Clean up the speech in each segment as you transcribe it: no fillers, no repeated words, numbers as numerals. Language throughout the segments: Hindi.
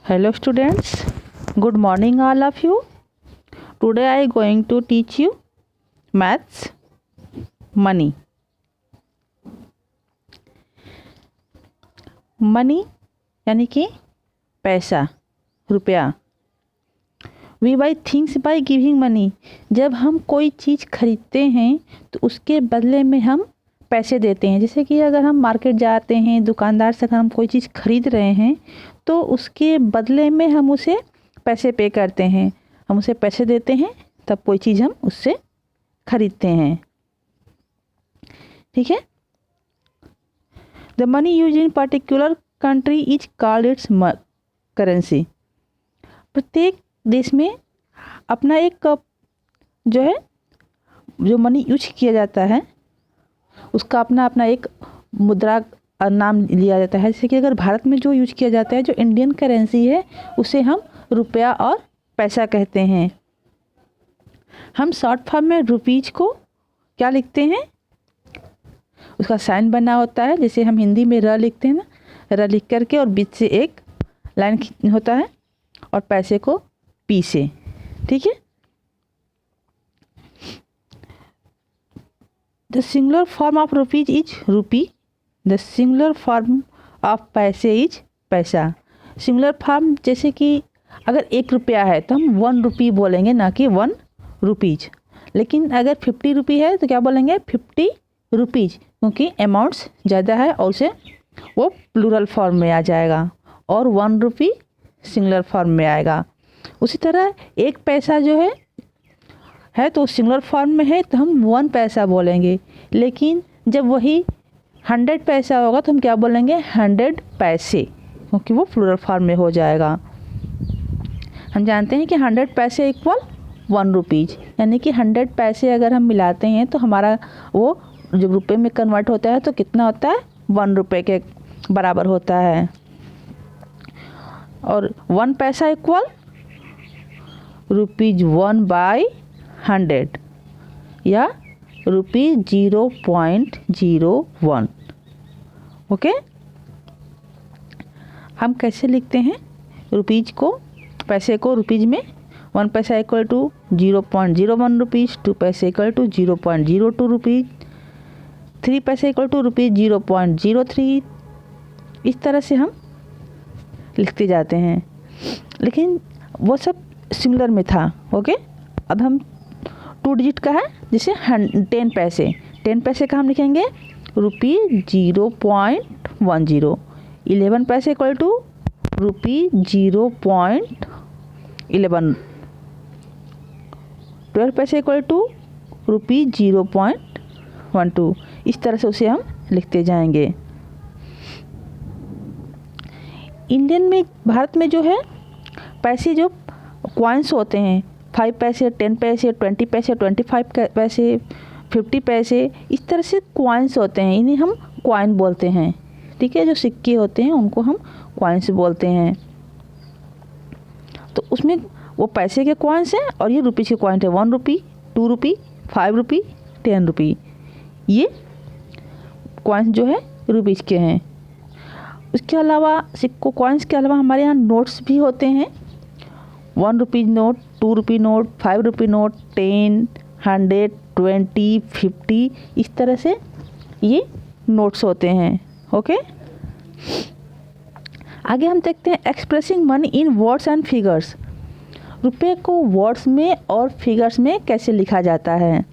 Hello students, good morning all of you. Today I am going to teach you maths, money. Money यानी कि पैसा, रुपया. We buy things by giving money. जब हम कोई चीज़ खरीदते हैं तो उसके बदले में हम पैसे देते हैं. जैसे कि अगर हम मार्केट जाते हैं, दुकानदार से अगर हम कोई चीज़ खरीद रहे हैं तो उसके बदले में हम उसे पैसे पे करते हैं. हम उसे पैसे देते हैं तब कोई चीज़ हम उससे खरीदते हैं. ठीक है. The money use in particular country is called its currency. प्रत्येक देश में अपना एक जो मनी यूज किया जाता है उसका अपना एक मुद्रा नाम लिया जाता है. जैसे कि अगर भारत में जो यूज किया जाता है, जो इंडियन करेंसी है, उसे हम रुपया और पैसा कहते हैं. हम शॉर्ट फॉर्म में रुपीज को क्या लिखते हैं, उसका साइन बना होता है. जैसे हम हिंदी में र लिखते हैं ना, र लिख करके और बीच से एक लाइन होता है और पैसे को पी से. ठीक है. The singular form of rupees is रूपी. द सिंगुलर फॉर्म ऑफ पैसे इज पैसा. सिंगुलर फॉर्म जैसे कि अगर 1 रुपया है तो हम 1 रुपी बोलेंगे, ना कि 1 रुपीज. लेकिन अगर 50 रुपी है तो क्या बोलेंगे, 50 रुपीज, क्योंकि अमाउंट्स ज़्यादा है और उसे वो प्लूरल फॉर्म में आ जाएगा और 1 रुपी सिंगुलर फॉर्म में आएगा. उसी तरह 1 पैसा जो है तो सिंगुलर फॉर्म में है तो हम 1 पैसा बोलेंगे. लेकिन जब वही 100 पैसा होगा तो हम क्या बोलेंगे, 100 पैसे, क्योंकि वो प्लूरल फॉर्म में हो जाएगा. हम जानते हैं कि 100 पैसे इक्वल 1 रुपीज, यानी कि 100 पैसे अगर हम मिलाते हैं तो हमारा वो जब रुपए में कन्वर्ट होता है तो कितना होता है, 1 रुपये के बराबर होता है. और 1 पैसा इक्वल ₹1/100 या ₹0.01. ओके. हम कैसे लिखते हैं रुपीज को, पैसे को रुपीज में. 1 पैसा इक्वल टू 0.01 रुपीज़, 2 पैसे इक्वल टू 0.02 रुपीज़, 3 पैसे इक्वल टू ₹0.03. इस तरह से हम लिखते जाते हैं. लेकिन वो सब सिंगुलर में था. ओके. अब हम 2 डिजिट का है, जैसे 10 पैसे. 10 पैसे का हम लिखेंगे ₹0.10. 11 पैसे इक्वल टू ₹0.11. 12 पैसे इक्वल टू ₹0.12. इस तरह से उसे हम लिखते जाएंगे. इंडियन में, भारत में जो है पैसे, जो कॉइन्स होते हैं, 5 पैसे, 10 पैसे, 20 पैसे, 25 पैसे, 50 पैसे, इस तरह से कॉइन्स होते हैं. इन्हें हम कॉइन बोलते हैं. ठीक है. जो सिक्के होते हैं उनको हम कॉइन्स बोलते हैं. तो उसमें वो पैसे के कॉइन्स हैं और ये रुपीज़ के कॉइन है. 1 रुपी, 2 रुपी, 5 रुपी, 10 रुपी. ये कॉइन्स जो है रुपीज़ के हैं. उसके अलावा सिक्कों, कॉइन्स के अलावा हमारे यहाँ नोट्स भी होते हैं. 1 rupee note, 2 rupee note, 5 rupee note, 10, 100, 20, 50, इस तरह से ये नोट्स होते हैं. ओके. आगे हम देखते हैं expressing money in words and figures. रुपए को वर्ड्स में और फिगर्स में कैसे लिखा जाता है.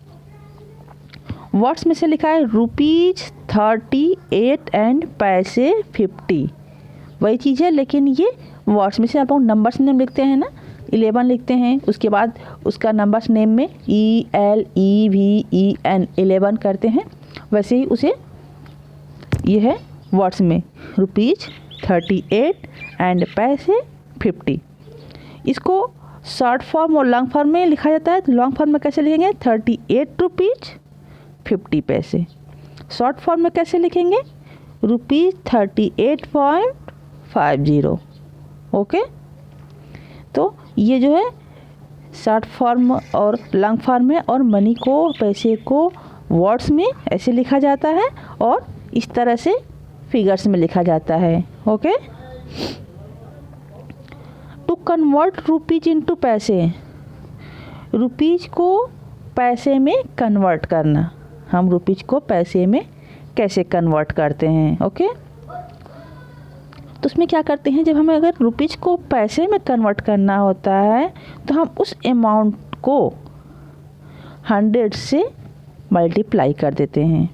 वर्ड्स में से लिखा है रुपीज 38 एंड पैसे 50. वही चीज़ है, लेकिन ये वर्ड्स में से आप लोग नंबर्स नेम लिखते हैं ना, 11 लिखते हैं, उसके बाद उसका नंबर्स नेम में ELEVEN 11 करते हैं. वैसे ही उसे ये है वर्ड्स में रुपीज 38 एंड पैसे 50. इसको शॉर्ट फॉर्म और लॉन्ग फॉर्म में लिखा जाता है. तो लॉन्ग फॉर्म में कैसे लिखेंगे, 38 रुपीज 50 पैसे. शॉर्ट फॉर्म में कैसे लिखेंगे, ₹38.50. ओके. तो ये जो है शॉर्ट फॉर्म और लॉन्ग फॉर्म में, और मनी को, पैसे को वर्ड्स में ऐसे लिखा जाता है और इस तरह से फिगर्स में लिखा जाता है. ओके. कन्वर्ट रुपीज इनटू पैसे, रुपीज को पैसे में कन्वर्ट करना, हम रुपीज को पैसे में कैसे कन्वर्ट करते हैं। ओके, तो उसमें क्या करते हैं, जब हमें अगर रुपीज को पैसे में कन्वर्ट करना होता है तो हम उस अमाउंट को 100 से मल्टीप्लाई कर देते हैं।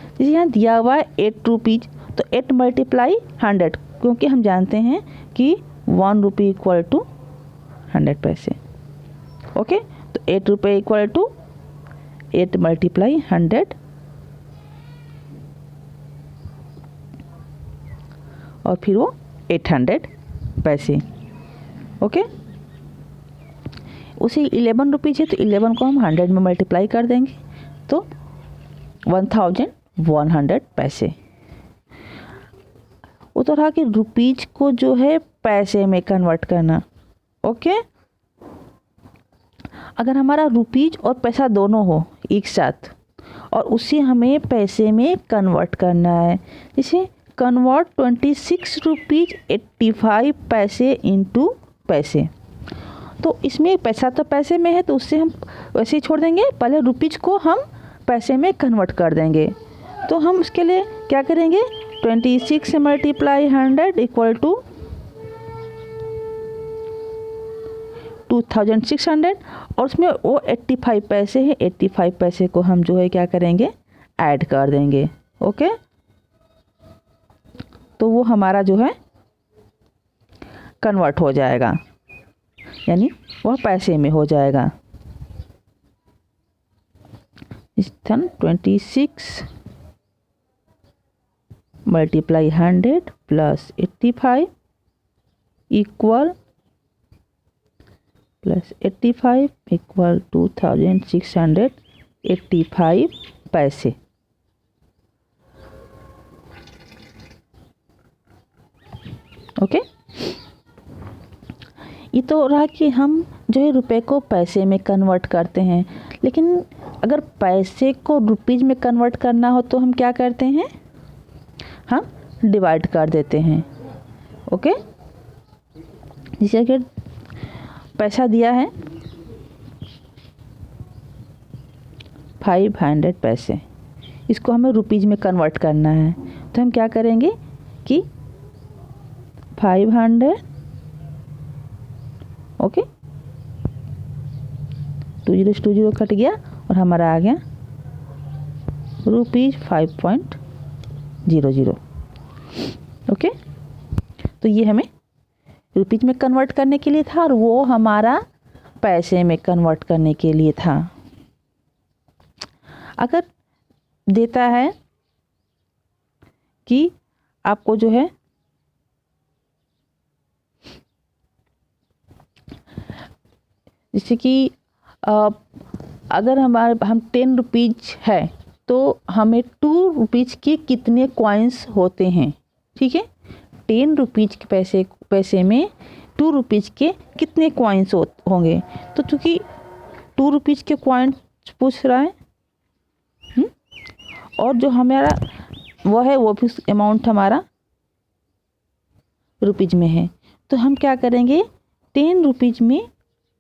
जैसे यहाँ दिया हुआ है 8 रुपीज, तो 8 मल्टीप्लाई 100, क्योंकि हम जानते हैं कि 1 रुपी इक्वल टू 100 पैसे। ओके, तो 8 रुपये इक्वल टू 8 मल्टीप्लाई 100 और फिर वो 800 पैसे। ओके, उसी 11 रुपीज़ है तो 11 को हम 100 में मल्टीप्लाई कर देंगे तो 1100 पैसे। वो तो रहा कि रुपीज को जो है पैसे में कन्वर्ट करना। ओके, अगर हमारा रुपीज और पैसा दोनों हो एक साथ और उसे हमें पैसे में कन्वर्ट करना है, जैसे कन्वर्ट 26 रुपीज 85 पैसे इंटू पैसे, तो इसमें पैसा तो पैसे में है तो उससे हम वैसे ही छोड़ देंगे, पहले रुपीज को हम पैसे में कन्वर्ट कर देंगे। तो हम उसके लिए क्या करेंगे, 26 से मल्टीप्लाई 100 इक्वल टू 2600 और उसमें वो 85 पैसे है, 85 पैसे को हम जो है क्या करेंगे, ऐड कर देंगे। ओके, तो वो हमारा जो है कन्वर्ट हो जाएगा, यानी वह पैसे में हो जाएगा। इस 26 multiply 100 plus 85 equal plus 85 equal 2685 पैसे। ओके, ये तो रहा कि हम जो है रुपए को पैसे में कन्वर्ट करते हैं, लेकिन अगर पैसे को रुपीज में कन्वर्ट करना हो तो हम क्या करते हैं, हम डिवाइड कर देते हैं। ओके, जैसे कि पैसा दिया है 500 पैसे, इसको हमें रुपीज में कन्वर्ट करना है तो हम क्या करेंगे कि 500, ओके, 2 0 से 2 0 कट गया और हमारा आ गया ₹5.00। ओके, तो ये हमें रुपीज में कन्वर्ट करने के लिए था और वो हमारा पैसे में कन्वर्ट करने के लिए था। अगर देता है कि आपको जो है जैसे कि अगर हम 10 रुपीज है तो हमें 2 रुपीज के कितने कॉइन्स होते हैं, ठीक है, 10 रुपीज के पैसे में 2 रुपीज के कितने कॉइन्स होंगे, तो चूँकि 2 रुपीज के कॉइन्स पूछ रहा है और जो हमारा वो है वो भी अमाउंट हमारा रुपीज में है, तो हम क्या करेंगे, 10 रुपीज में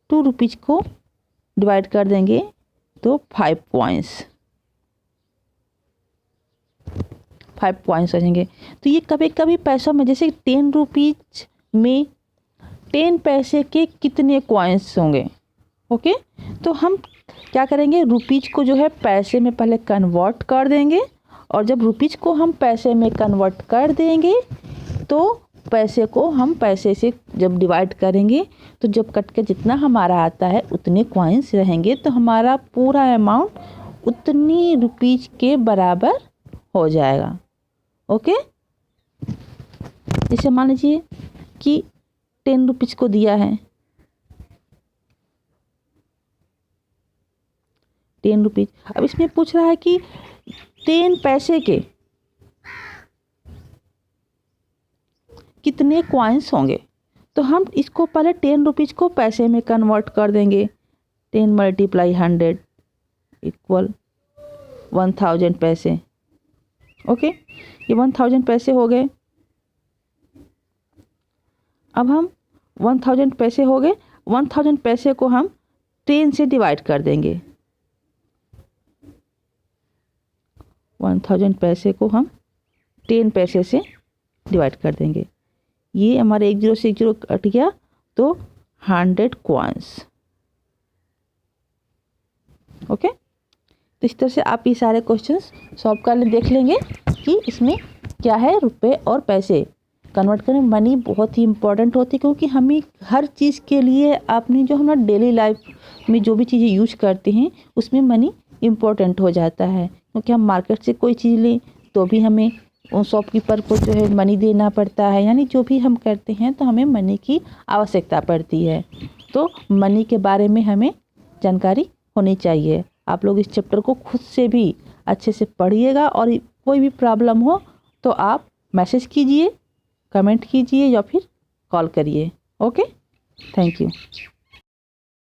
2 रुपीज को डिवाइड कर देंगे तो 5 कॉइन्स हो जाएंगे। तो ये कभी कभी पैसों में, जैसे 10 रुपीज में 10 पैसे के कितने कॉइन्स होंगे। ओके, तो हम क्या करेंगे, रुपीज को जो है पैसे में पहले कन्वर्ट कर देंगे और जब रुपीज को हम पैसे में कन्वर्ट कर देंगे तो पैसे को हम पैसे से जब डिवाइड करेंगे तो जब कट के जितना हमारा आता है उतने कॉइन्स रहेंगे, तो हमारा पूरा अमाउंट उतनी रुपीज के बराबर हो जाएगा। ओके, जैसे मान लीजिए कि 10 रुपीज को दिया है 10 रुपीज, अब इसमें पूछ रहा है कि 10 पैसे के कितने कॉइन्स होंगे, तो हम इसको पहले 10 रुपीज को पैसे में कन्वर्ट कर देंगे। 10 मल्टीप्लाई 100 इक्वल 1000 पैसे। ओके, ये 1000 पैसे हो गए। अब हम 1000 पैसे हो गए। 1000 पैसे को हम 10 से डिवाइड कर देंगे। 1000 पैसे को हम 10 पैसे से डिवाइड कर देंगे। ये हमारे 1 0 से 1 0 कट गया तो 100 कॉइन्स। ओके, तो इस तरह से आप ये सारे क्वेश्चंस सॉल्व कर देख लेंगे कि इसमें क्या है रुपए और पैसे कन्वर्ट करने। मनी बहुत ही इम्पोर्टेंट होती है क्योंकि हमें हर चीज़ के लिए अपनी जो हमारा डेली लाइफ में जो भी चीज़ें यूज करते हैं उसमें मनी इम्पोर्टेंट हो जाता है। क्योंकि हम मार्केट से कोई चीज़ लें तो भी हमें शॉपकीपर को जो है मनी देना पड़ता है, यानी जो भी हम करते हैं तो हमें मनी की आवश्यकता पड़ती है। तो मनी के बारे में हमें जानकारी होनी चाहिए। आप लोग इस चैप्टर को खुद से भी अच्छे से पढ़िएगा और कोई भी प्रॉब्लम हो तो आप मैसेज कीजिए, कमेंट कीजिए या फिर कॉल करिए। Okay, thank you.